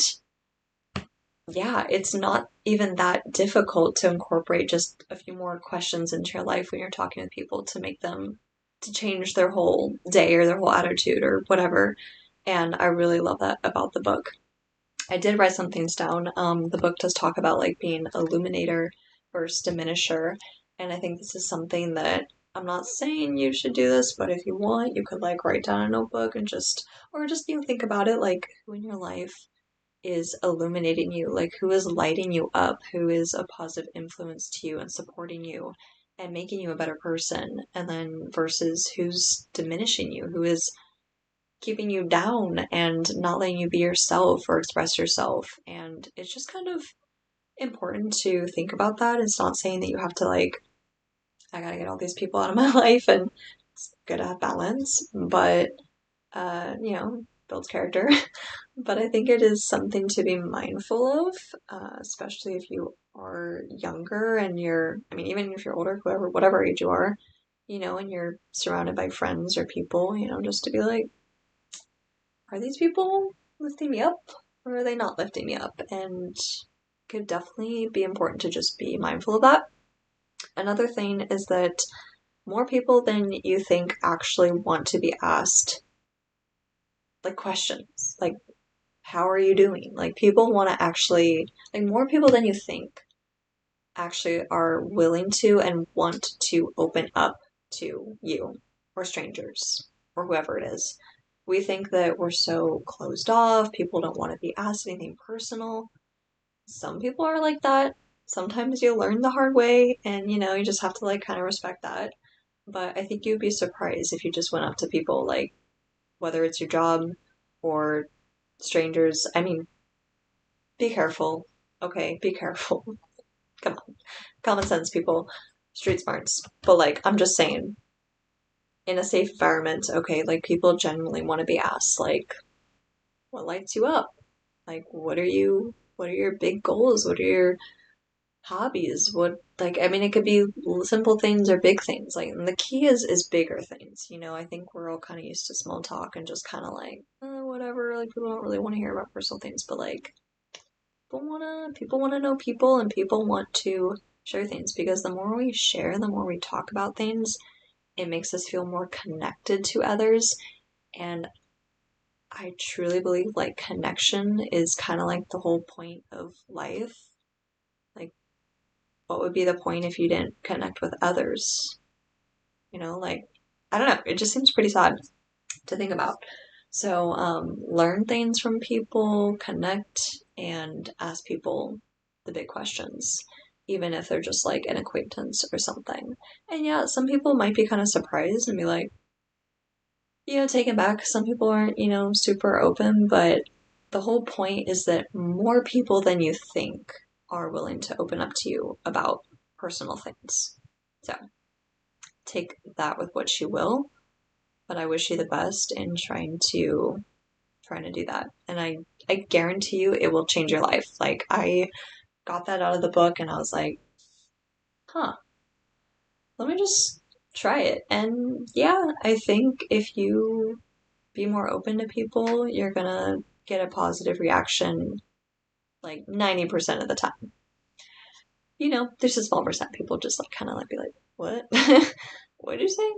yeah, it's not even that difficult to incorporate just a few more questions into your life when you're talking to people to make them to change their whole day or their whole attitude or whatever. And I really love that about the book. I did write some things down. The book does talk about like being illuminator versus diminisher, and I think this is something that I'm not saying you should do this, but if you want, you could like write down a notebook and or just think about it, like who in your life is illuminating you, like who is lighting you up, who is a positive influence to you and supporting you and making you a better person, and then versus who's diminishing you, who is keeping you down and not letting you be yourself or express yourself. And it's just kind of important to think about that. It's not saying that you have to like, I gotta get all these people out of my life, and it's good to have balance, but builds character. But I think it is something to be mindful of, especially if you are younger and I mean, even if you're older, whatever age you are, and you're surrounded by friends or people, just to be like, are these people lifting me up or are they not lifting me up? And it could definitely be important to just be mindful of that. Another thing is that more people than you think actually want to be asked like questions, like how are you doing? Like people want to actually, like more people than you think actually are willing to and want to open up to you or strangers or whoever it is. We think that we're so closed off, people don't want to be asked anything personal. Some people are like that. Sometimes you learn the hard way and you just have to like kind of respect that. But I think you'd be surprised if you just went up to people like whether it's your job or strangers. I mean, be careful. Okay, be careful. Come on. Common sense, people. Street smarts. But like, I'm just saying, in a safe environment, okay, like people genuinely want to be asked, like, what lights you up? Like, what are your big goals? What are your hobbies? Like, I mean, it could be simple things or big things. Like, and the key is bigger things. I think we're all kind of used to small talk and just kind of like, whatever. Like, people don't really want to hear about personal things, but like, people wanna know people, and people want to share things because the more we share, the more we talk about things, it makes us feel more connected to others. And I truly believe like connection is kind of like the whole point of life. what would be the point if you didn't connect with others? Like, I don't know. It just seems pretty sad to think about. So, learn things from people, connect, and ask people the big questions, even if they're just like an acquaintance or something. And yeah, some people might be kind of surprised and be like, taken back. Some people aren't, super open, but the whole point is that more people than you think are willing to open up to you about personal things. So take that with what you will, but I wish you the best in trying to do that. And I guarantee you it will change your life. Like I got that out of the book and I was like, huh, let me just try it. And yeah, I think if you be more open to people, you're gonna get a positive reaction like 90% of the time. There's a small percent people just like kind of like be like, what? What did you say?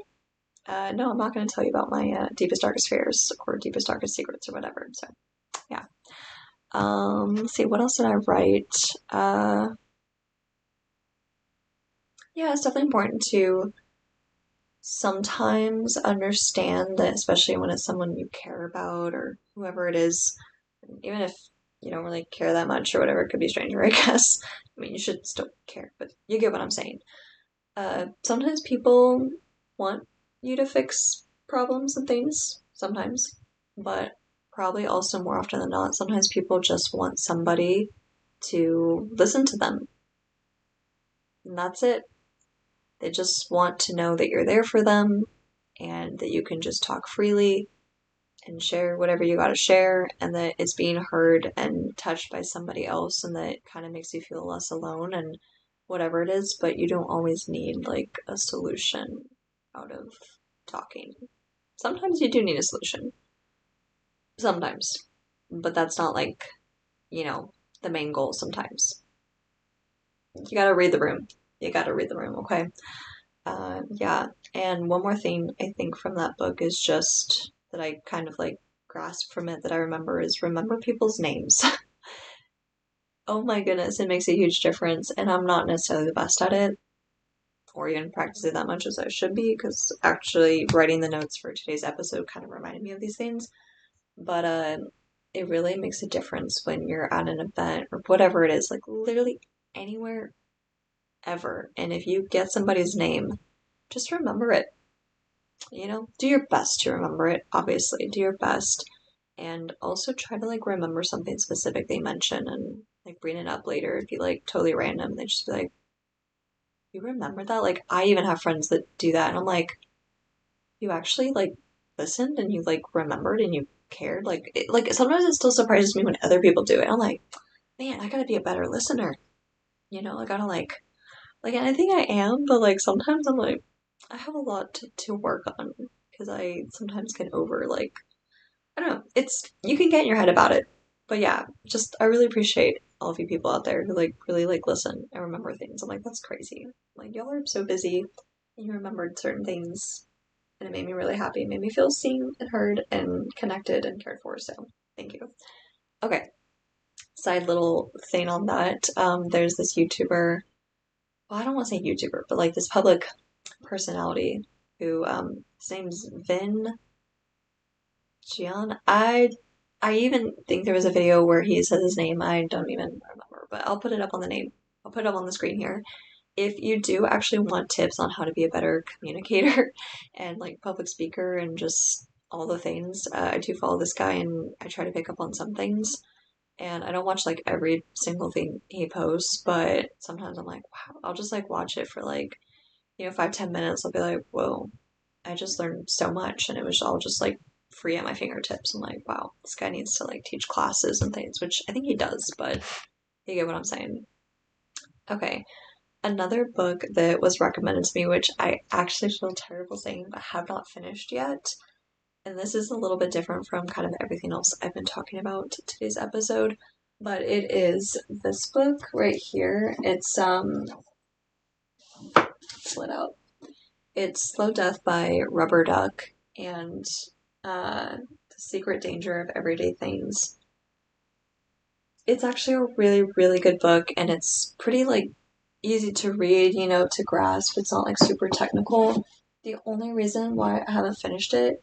No, I'm not going to tell you about my deepest, darkest fears or deepest, darkest secrets or whatever. So, yeah. Let's see, what else did I write? Yeah, it's definitely important to sometimes understand that, especially when it's someone you care about or whoever it is, even if you don't really care that much or whatever, it could be a stranger, I guess. I mean, you should still care, but you get what I'm saying. Sometimes people want you to fix problems and things, sometimes, but probably also more often than not, sometimes people just want somebody to listen to them. And that's it. They just want to know that you're there for them and that you can just talk freely and share whatever you gotta share and that it's being heard and touched by somebody else and that kind of makes you feel less alone and whatever it is, but you don't always need like a solution out of talking. Sometimes you do need a solution. Sometimes. But that's not like, you know, the main goal sometimes. You gotta read the room. You gotta read the room, okay? Yeah. And one more thing I think from that book is just that I kind of like grasp from it that I remember is remember people's names. Oh my goodness, it makes a huge difference. And I'm not necessarily the best at it or even practice it that much as I should be because actually writing the notes for today's episode kind of reminded me of these things. But it really makes a difference when you're at an event or whatever it is, like literally anywhere ever. And if you get somebody's name, just remember it. Do your best to remember it, obviously. Do your best. And also try to like remember something specific they mention and like bring it up later. It'd be like totally random. They just be like, you remember that? Like I even have friends that do that and I'm like, you actually like listened and you like remembered and you cared. Like sometimes it still surprises me when other people do it. I'm like, man, I gotta be a better listener. I gotta and I think I am, but like sometimes I'm like, I have a lot to work on because I sometimes get over I don't know. It's you can get in your head about it, but yeah, just I really appreciate all of you people out there who like really like listen and remember things. I'm like, that's crazy. Like y'all are so busy and you remembered certain things and it made me really happy. It made me feel seen and heard and connected and cared for. So thank you. Okay, side little thing on that. There's this YouTuber. Well, I don't want to say YouTuber, but like this public personality who his name's Vin Gian. I even think there was a video where he says his name. I don't even remember, but I'll put it up on the name. I'll put it up on the screen here. If you do actually want tips on how to be a better communicator and like public speaker and just all the things, I do follow this guy and I try to pick up on some things. And I don't watch like every single thing he posts, but sometimes I'm like, wow, I'll just like watch it for like, 5, 10 minutes. I'll be like, whoa, I just learned so much. And it was all just like free at my fingertips. I'm like, wow, this guy needs to like teach classes and things, which I think he does, but you get what I'm saying. Okay. Another book that was recommended to me, which I actually feel terrible saying, but have not finished yet. And this is a little bit different from kind of everything else I've been talking about today's episode, but it is this book right here. It's split out. It's Slow Death by Rubber Duck and The Secret Danger of Everyday Things. It's actually a really, really good book, and it's pretty like easy to read, to grasp. It's not like super technical. The only reason why I haven't finished it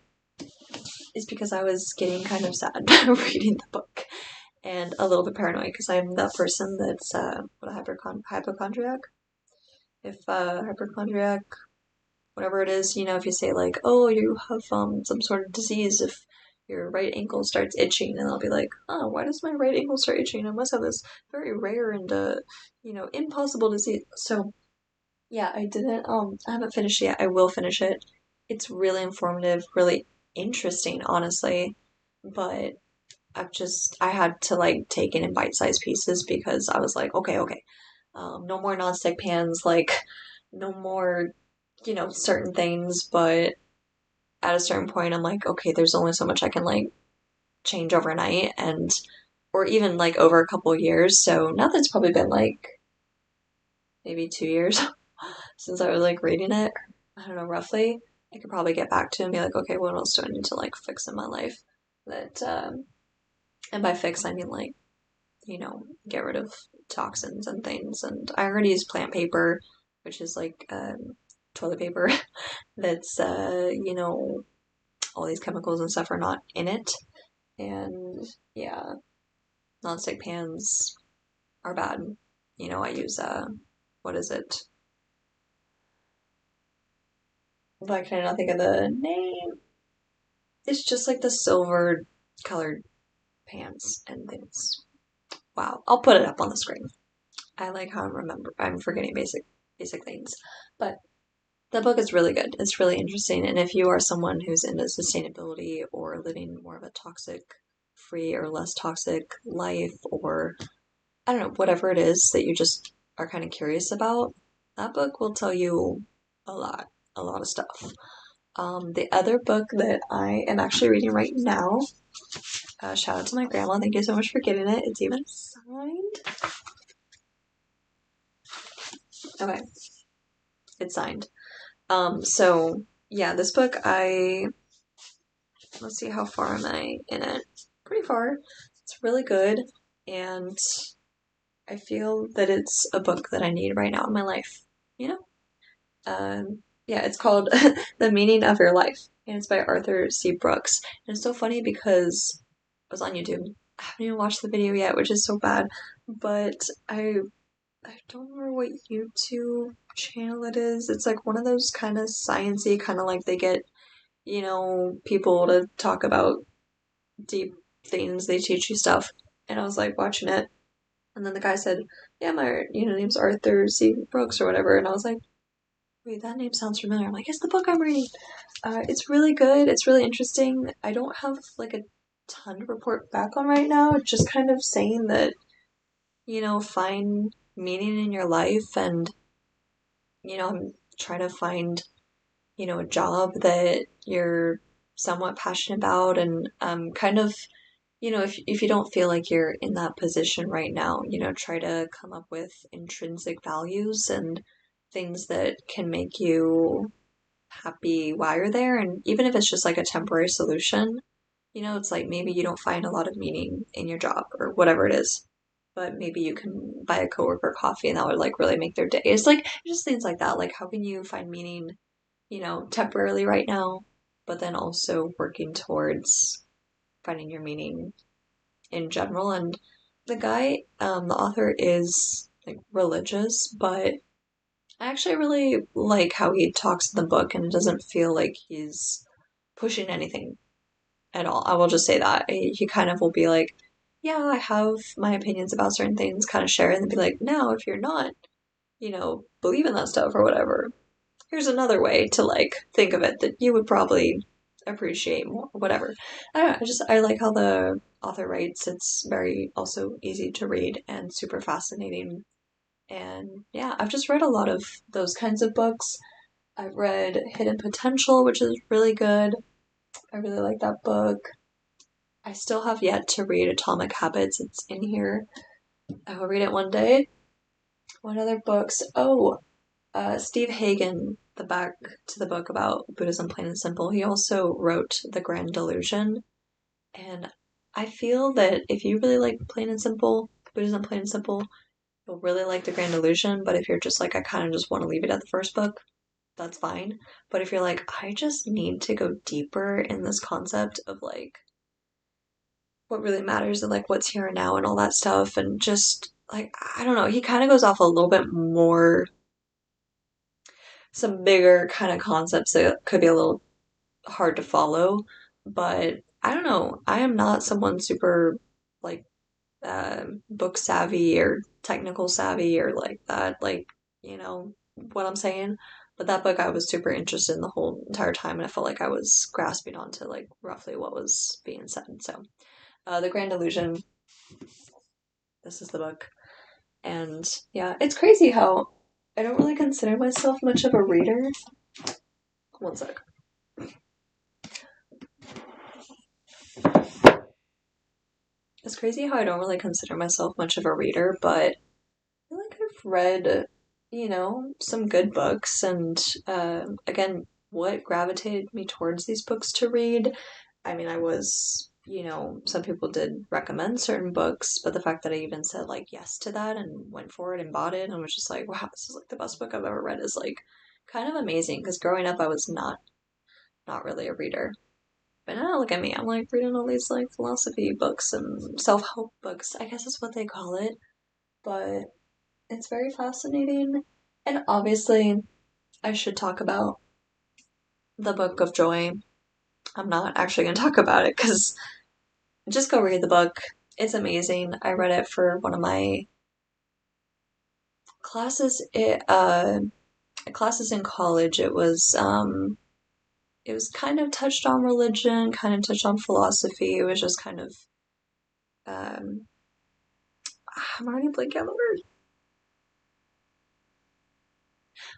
is because I was getting kind of sad reading the book and a little bit paranoid because I'm that person that's what a hypochondriac. If hypochondriac, whatever it is, if you say like, oh, you have some sort of disease, if your right ankle starts itching, and I'll be like, oh, why does my right ankle start itching? I must have this very rare and impossible disease. So yeah, I haven't finished it yet. I will finish it. It's really informative, really interesting, honestly. But I had to like take it in bite-sized pieces because I was like, okay, okay, no more nonstick pans, like no more, certain things. But at a certain point, I'm like, okay, there's only so much I can like change overnight and, or even like over a couple years. So now that's probably been like maybe 2 years since I was like reading it. I don't know, roughly. I could probably get back to and be like, okay, what else do I need to like fix in my life? That, and by fix, I mean like, get rid of toxins and things. And I already use plant paper, which is like toilet paper that's, all these chemicals and stuff are not in it. And yeah, nonstick pans are bad. I use, what is it? Why can I not think of the name? It's just like the silver colored pants and things. Wow, I'll put it up on the screen. I like how I'm forgetting basic things. But the book is really good. It's really interesting. And if you are someone who's into sustainability or living more of a toxic free or less toxic life, or I don't know, whatever it is that you just are kind of curious about, that book will tell you a lot, a lot of stuff. The other book that I am actually reading right now, shout out to my grandma. Thank you so much for getting it. It's even signed. Okay, it's signed. So yeah, this book let's see, how far am I in it? Pretty far. It's really good, and I feel that it's a book that I need right now in my life. You know? Yeah, it's called The Meaning of Your Life, and it's by Arthur C. Brooks. And it's so funny because I was on YouTube. I haven't even watched the video yet, which is so bad. But I don't remember what YouTube channel it is. It's like one of those kind of sciencey, kind of like they get, people to talk about deep things. They teach you stuff. And I was like watching it, and then the guy said, "Yeah, my name's Arthur C. Brooks or whatever." And I was like, "Wait, that name sounds familiar." I'm like, "It's the book I'm reading." It's really good. It's really interesting. I don't have like a ton to report back on right now. It's just kind of saying that find meaning in your life and try to find a job that you're somewhat passionate about, and kind of if you don't feel like you're in that position right now, try to come up with intrinsic values and things that can make you happy while you're there. And even if it's just like a temporary solution, it's like maybe you don't find a lot of meaning in your job or whatever it is, but maybe you can buy a coworker coffee and that would like really make their day. It's like just things like that. Like, how can you find meaning, temporarily right now, but then also working towards finding your meaning in general. And the author is like religious, but I actually really like how he talks in the book, and it doesn't feel like he's pushing anything at all. I will just say that. He kind of will be like, yeah, I have my opinions about certain things, kind of share it, and be like, now, if you're not, believe in that stuff or whatever, here's another way to like think of it that you would probably appreciate more, whatever. I don't know, I like how the author writes. It's very also easy to read and super fascinating. And yeah, I've just read a lot of those kinds of books. I've read Hidden Potential, which is really good. I really like that book. I still have yet to read Atomic Habits. It's in here. I will read it one day. What other books? Oh, Steve Hagen, the back to the book about Buddhism Plain and Simple. He also wrote The Grand Delusion. And I feel that if you really like Plain and Simple, Buddhism Plain and Simple, you'll really like The Grand Illusion, but if you're just like, I kind of just want to leave it at the first book, that's fine. But if you're like, I just need to go deeper in this concept of like what really matters and like what's here and now and all that stuff, and just like, I don't know, he kind of goes off a little bit more, some bigger kind of concepts that could be a little hard to follow. But I don't know, I am not someone super like book savvy or technical savvy or like that, like, you know what I'm saying? But that book I was super interested in the whole entire time, and I felt like I was grasping onto like roughly what was being said. So, The Grand Illusion, this is the book. And yeah, it's crazy how I don't really consider myself much of a reader. One sec. It's crazy how I don't really consider myself much of a reader, but I feel like I've read, some good books. And again, what gravitated me towards these books to read? I mean, I was, some people did recommend certain books, but the fact that I even said like yes to that and went for it and bought it and was just like, wow, this is like the best book I've ever read is like kind of amazing. Because growing up, I was not really a reader. But now look at me, I'm like reading all these like philosophy books and self-help books. I guess is what they call it. But it's very fascinating. And obviously, I should talk about the Book of Joy. I'm not actually going to talk about it because just go read the book. It's amazing. I read it for one of my classes. Classes in college. It was kind of touched on religion, kind of touched on philosophy. It was just kind of um, I'm already blanking on the word.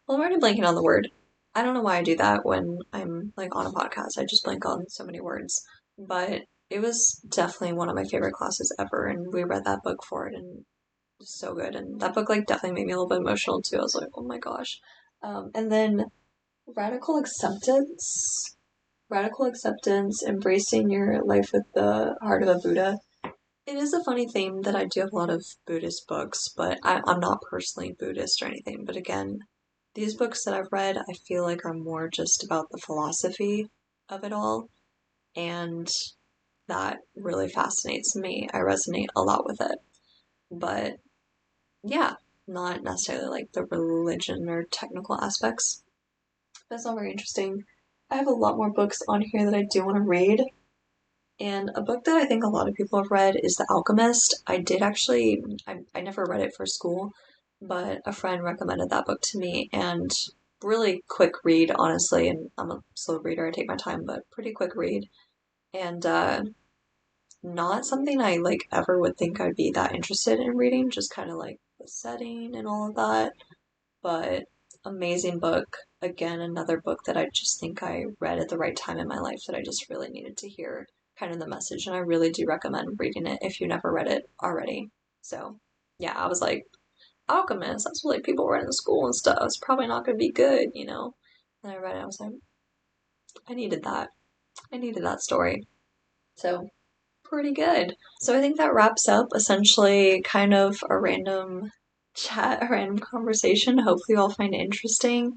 Well, I'm already blanking on the word. I don't know why I do that when I'm like on a podcast. I just blank on so many words. But it was definitely one of my favorite classes ever, and we read that book for it, and it was so good. And that book like definitely made me a little bit emotional too. I was like, oh my gosh. And then radical acceptance, radical acceptance, embracing your life with the heart of a Buddha. It is a funny theme that I do have a lot of Buddhist books, but I'm not personally Buddhist or anything. But again, these books that I've read, I feel like are more just about the philosophy of it all, and that really fascinates me. I resonate a lot with it. But yeah, not necessarily like the religion or technical aspects. That's all very interesting. I have a lot more books on here that I do want to read. And a book that I think a lot of people have read is The Alchemist. I did actually, I never read it for school, but a friend recommended that book to me, and really quick read, honestly. And I'm a slow reader, I take my time, but pretty quick read. And not something I like ever would think I'd be that interested in reading, just kind of like the setting and all of that. But amazing book. Again, another book that I just think I read at the right time in my life that I just really needed to hear kind of the message. And I really do recommend reading it if you never read it already. So, yeah, I was like, Alchemist, that's what like people read in school and stuff. It's probably not going to be good. And I read it, I was like, I needed that. I needed that story. So, pretty good. So I think that wraps up essentially kind of a random chat, a random conversation. Hopefully, you all find it interesting.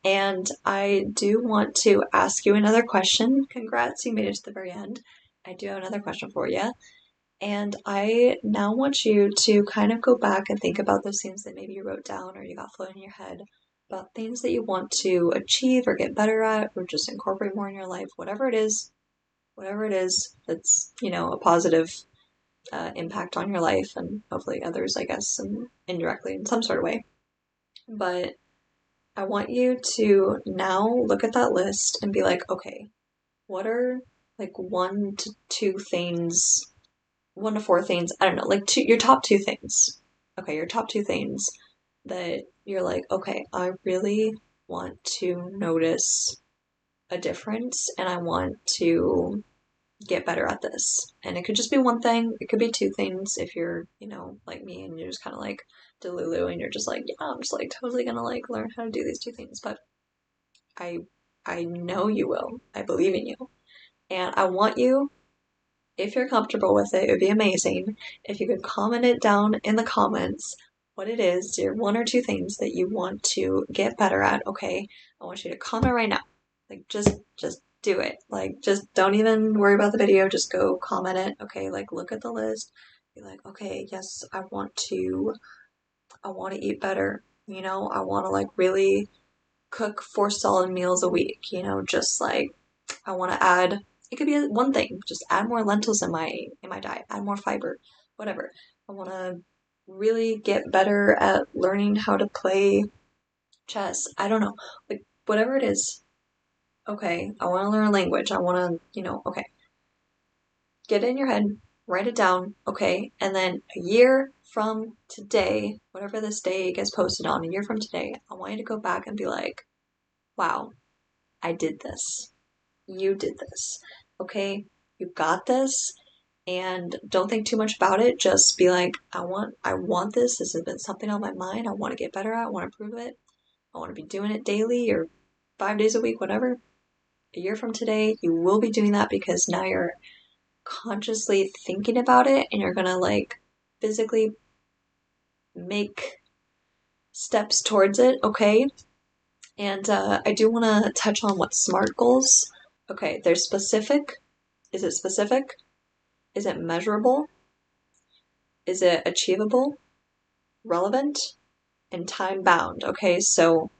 And I do want to ask you another question. Congrats, you made it to the very end. I do have another question for you. And I now want you to kind of go back and think about those things that maybe you wrote down or you got floating in your head about things that you want to achieve or get better at or just incorporate more in your life, whatever it is that's, a positive impact on your life and hopefully others, I guess, and indirectly in some sort of way. But I want you to now look at that list and be like, okay, what are like one to four things, I don't know, like your top two things. Okay, your top two things that you're like, okay, I really want to notice a difference and I want to get better at this. And it could just be one thing, it could be two things if you're, like me and you're just kind of like Delulu and you're just like, yeah, I'm just like totally gonna like learn how to do these two things. But I I know you will. I believe in you. And I want you, if you're comfortable with it, it would be amazing if you could comment it down in the comments. what it is, your one or two things that you want to get better at, okay? I want you to comment right now. Like just do it. Like just don't even worry about the video, just go comment it, okay? Like look at the list. Be like, okay, yes, I want to eat better. You know, I want to like really cook 4 solid meals a week, you know, just like I want to add, it could be one thing, just add more lentils in my diet, add more fiber, whatever. I want to really get better at learning how to play chess. I don't know, like whatever it is. Okay, I want to learn a language. I want to, okay. Get it in your head, write it down, okay? And then a year from today, whatever this day gets posted on, a year from today, I want you to go back and be like, wow, I did this. You did this. Okay? You got this. And don't think too much about it. Just be like, I want this. This has been something on my mind. I want to get better at. I want to improve it. I want to be doing it daily or 5 days a week, whatever. A year from today, you will be doing that because now you're consciously thinking about it and you're gonna like physically make steps towards it, okay? And I do want to touch on what SMART goals. Okay, they're specific. Is it specific? Is it measurable? Is it achievable? Relevant? And time bound. Okay, so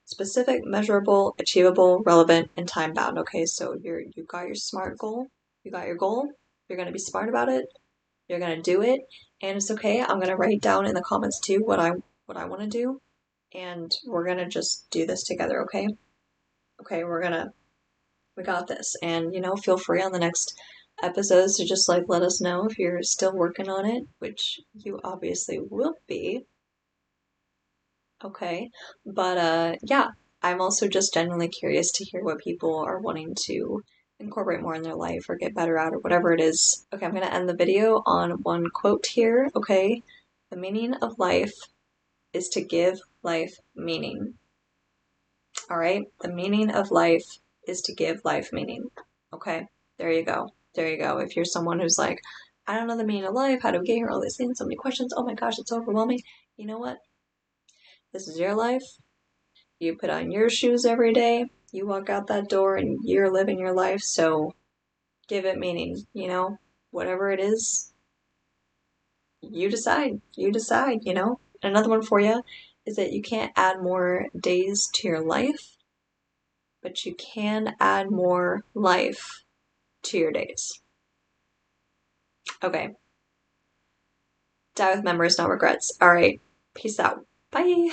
specific, measurable, achievable, relevant, and time bound. Okay, so you got your SMART goal. You got your goal. You're gonna be smart about it. You're gonna do it, and it's okay. I'm gonna write down in the comments too what I want to do, and we're gonna just do this together. Okay? Okay, we got this, and feel free on the next episodes to just like let us know if you're still working on it, which you obviously will be. Okay, but yeah, I'm also just genuinely curious to hear what people are wanting to incorporate more in their life or get better at or whatever it is. Okay, I'm gonna end the video on one quote here. Okay, the meaning of life is to give life meaning. All right, the meaning of life is to give life meaning. Okay, there you go. There you go. If you're someone who's like, I don't know the meaning of life, how do we get here, all these things, so many questions, oh my gosh, it's overwhelming. You know what? This is your life. You put on your shoes every day, you walk out that door, and you're living your life, so give it meaning, whatever it is, you decide. You decide, Another one for you is that you can't add more days to your life, but you can add more life to your days. Okay. Die with memories, no regrets. All right. Peace out. Bye.